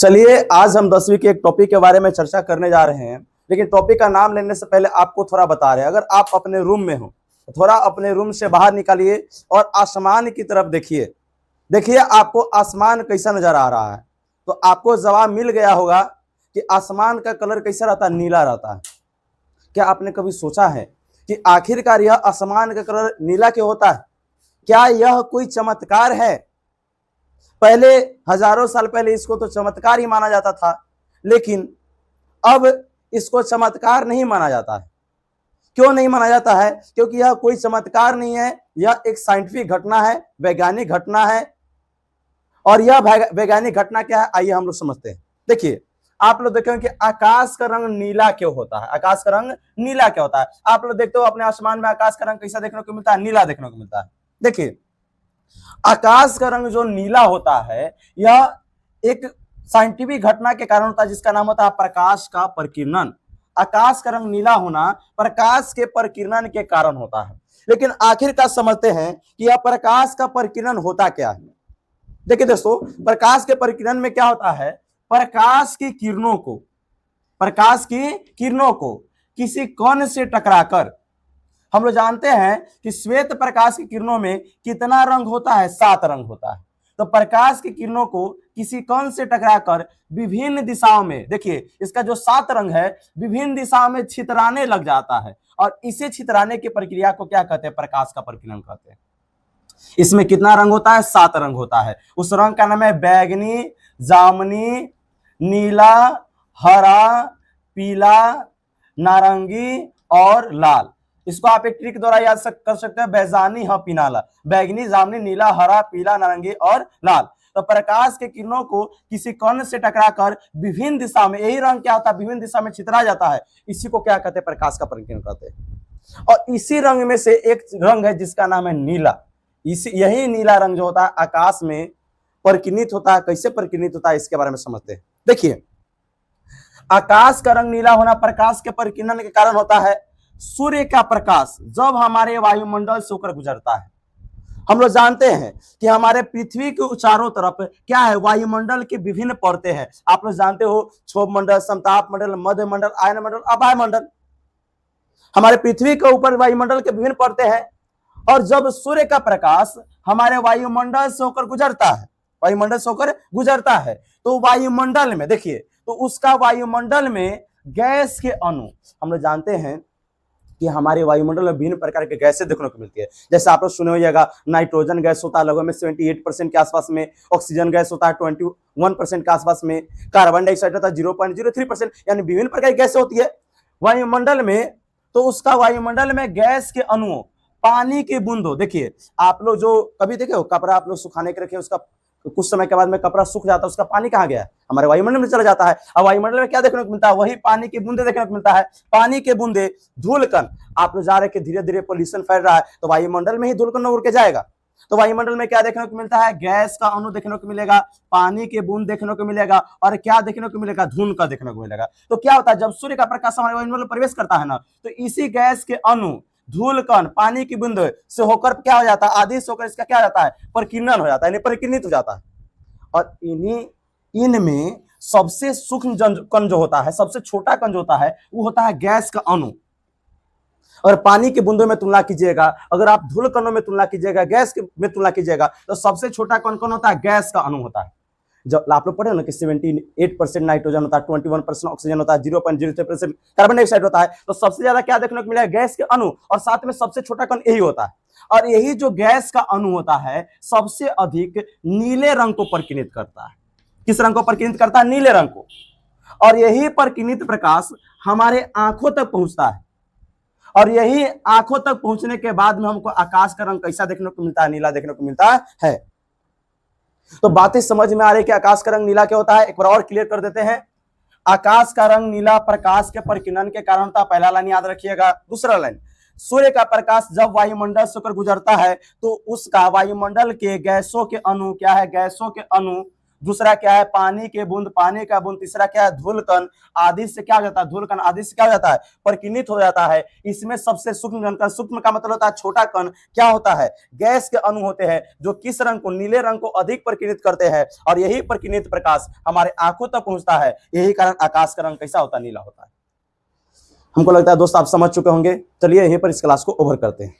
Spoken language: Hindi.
चलिए आज हम 10वीं के एक टॉपिक के बारे में चर्चा करने जा रहे हैं। लेकिन टॉपिक का नाम लेने से पहले आपको थोड़ा बता रहे हैं, अगर आप अपने रूम में हो तो थोड़ा अपने रूम से बाहर निकालिए और आसमान की तरफ देखिए। देखिए आपको आसमान कैसा नजर आ रहा है, तो आपको जवाब मिल गया होगा कि आसमान का कलर कैसा रहता है, नीला रहता है। क्या आपने कभी सोचा है कि आखिरकार यह आसमान का कलर नीला क्यों होता है? क्या यह कोई चमत्कार है? पहले हजारों साल पहले इसको तो चमत्कार ही माना जाता था, लेकिन अब इसको चमत्कार नहीं माना जाता है। क्यों नहीं माना जाता है? क्योंकि यह कोई चमत्कार नहीं है, यह एक साइंटिफिक घटना है, वैज्ञानिक घटना है। और यह वैज्ञानिक घटना क्या है, आइए हम लोग समझते हैं। देखिए आप लोग देखेंगे कि आकाश का रंग नीला क्यों होता है। आकाश का रंग नीला क्या होता है? आप लोग देखते हो अपने आसमान में आकाश का रंग कैसा देखने को मिलता है? नीला देखने को मिलता है। देखिए आकाश का रंग जो नीला होता है यह एक साइंटिफिक घटना के कारण होता है, जिसका नाम होता है प्रकाश का परिकिरण। आकाश का रंग नीला होना प्रकाश के परिकिरण के कारण होता है। लेकिन आखिरकार समझते हैं कि यह प्रकाश का परिकिरण होता क्या है। देखिए दोस्तों, प्रकाश के परिकिरण में क्या होता है? प्रकाश की किरणों को किसी कण से टकराकर, हम लोग जानते हैं कि श्वेत प्रकाश की किरणों में कितना रंग होता है? 7 रंग होता है। तो प्रकाश की किरणों को किसी कण से टकराकर विभिन्न दिशाओं में, देखिए इसका जो 7 रंग है विभिन्न दिशाओं में छितराने लग जाता है, और इसे छितराने की प्रक्रिया को क्या कहते हैं? प्रकाश का परिकिरण कहते हैं। इसमें कितना रंग होता है? 7 रंग होता है। उस रंग का नाम है बैगनी, जामुनी, नीला, हरा, पीला, नारंगी और लाल। इसको आप एक ट्रिक द्वारा याद कर सकते हैं, बैजानी ह पिनाला। बैगनी, जामुनी, नीला, हरा, पीला, नारंगी और लाल। तो प्रकाश के किरणों को किसी कण से टकराकर विभिन्न दिशा में, यही रंग क्या होता है? विभिन्न दिशा में छितरा जाता है। इसी को क्या कहते हैं? प्रकाश का परिकिरण कहते हैं। और इसी रंग में से एक रंग है जिसका नाम है नीला। यही नीला रंग जो होता है आकाश में परिकिर्णित होता है। कैसे परिकिर्णित होता है इसके बारे में समझते हैं। देखिए आकाश का रंग नीला होना प्रकाश के परिकिरण के कारण होता है। सूर्य का प्रकाश जब हमारे वायुमंडल से होकर गुजरता है, हम लोग जानते हैं कि हमारे पृथ्वी के चारों तरफ क्या है? वायुमंडल की विभिन्न परतें हैं। आप लोग जानते हो क्षोभ मंडल, समताप मंडल, मध्य मंडल, आयन मंडल, अवाय मंडल। हमारे पृथ्वी के ऊपर वायुमंडल के विभिन्न परतें हैं, और जब सूर्य का प्रकाश हमारे वायुमंडल से होकर गुजरता है, तो वायुमंडल में देखिए, तो उसका वायुमंडल में गैस के अणु, हम लोग जानते हैं कि हमारे वायुमंडल में विभिन्न प्रकार के गैसें देखने को मिलती है। जैसे आप लोग सुने होइएगा, नाइट्रोजन गैस होता है लगभग में 78% के आसपास में, ऑक्सीजन गैस होता है 21% के आसपास में, कार्बन डाइऑक्साइड होता है 0.03%, यानी विभिन्न प्रकार की गैसें होती है वायुमंडल में। तो उसका वायुमंडल में गैस के अणुओं, पानी की बूंदों, देखिए आप लोग जो कभी देखे हो कपड़ा आप लोग सुखाने के रखे, उसका कुछ समय के बाद में कपड़ा सूख जाता है, उसका पानी कहाँ गया? हमारे वायुमंडल में चला जाता है। अब वायुमंडल में क्या देखने को मिलता है? वही पानी की बूंदे देखने को मिलता है। पानी के बूंदे, धूल कण, आप लोग जा रहे हैं धीरे धीरे पोल्यूशन फैल रहा है, तो वायुमंडल में ही धूल कण उड़ के जाएगा। तो वायुमंडल में क्या देखने को मिलता है? गैस का अणु देखने को मिलेगा, पानी के बूंद देखने को मिलेगा, और क्या देखने को मिलेगा? धूल का देखने को मिलेगा। तो क्या होता है? जब सूर्य का प्रकाश हमारे वायुमंडल में प्रवेश करता है ना, तो इसी गैस के अणु, धूल कण, पानी की बूंद से होकर क्या हो जाता है? आदि से होकर इसका क्या हो जाता है? परिकिरण हो जाता है, यानी परिकिर्णित हो जाता है। और इनमें सबसे सूक्ष्म कण जो होता है, सबसे छोटा कण जो होता है, वो होता है गैस का अणु। और पानी की बूंदों में तुलना कीजिएगा, अगर आप धूल कणों में तुलना कीजिएगा, गैस में तुलना कीजिएगा, तो सबसे छोटा कण कौन होता है? गैस का अणु होता है। जब आप लोग पढ़े ना कि 78% नाइट्रोजन होता है, 21% ऑक्सीजन होता है, 0.03% कार्बन डाइऑक्साइड होता है, तो सबसे ज्यादा क्या देखने को मिलेगा? गैस के अणु, और साथ में सबसे छोटा कण यही होता है। और यही जो गैस का अणु होता है सबसे अधिक नीले रंग को परिकिर्णित करता है। किस रंग को परिकिर्णित करता है? नीले रंग को। और यही परिकिर्णित प्रकाश हमारे आंखों तक पहुंचता है, और यही आंखों तक पहुंचने के बाद में हमको आकाश का रंग कैसा देखने को मिलता है? नीला देखने को मिलता है। तो बातें समझ में आ रही कि आकाश का रंग नीला क्या होता है? एक बार और क्लियर कर देते हैं। आकाश का रंग नीला प्रकाश के परिकिरण के कारण होता है। पहला लाइन याद रखिएगा। दूसरा लाइन, सूर्य का प्रकाश जब वायुमंडल से गुजरता है, तो उसका वायुमंडल के गैसों के अणु क्या है? गैसों के अणु दूसरा क्या है पानी के बूंद, पानी का बूंद, तीसरा क्या है धूल कण आदि से क्या हो जाता है, धूल कण आदि से क्या हो जाता है, परिकीर्णित हो जाता है। इसमें सबसे सूक्ष्म कण, सूक्ष्म का मतलब होता है छोटा कण, क्या होता है गैस के अणु होते हैं जो किस रंग को, नीले रंग को अधिक परिकीर्णित करते हैं, और यही परिकीर्णित प्रकाश हमारे आंखों तक पहुंचता है। यही कारण आकाश का रंग कैसा होता है, नीला होता है। हमको लगता है दोस्त आप समझ चुके होंगे। चलिए यहीं पर इस क्लास को ओवर करते हैं।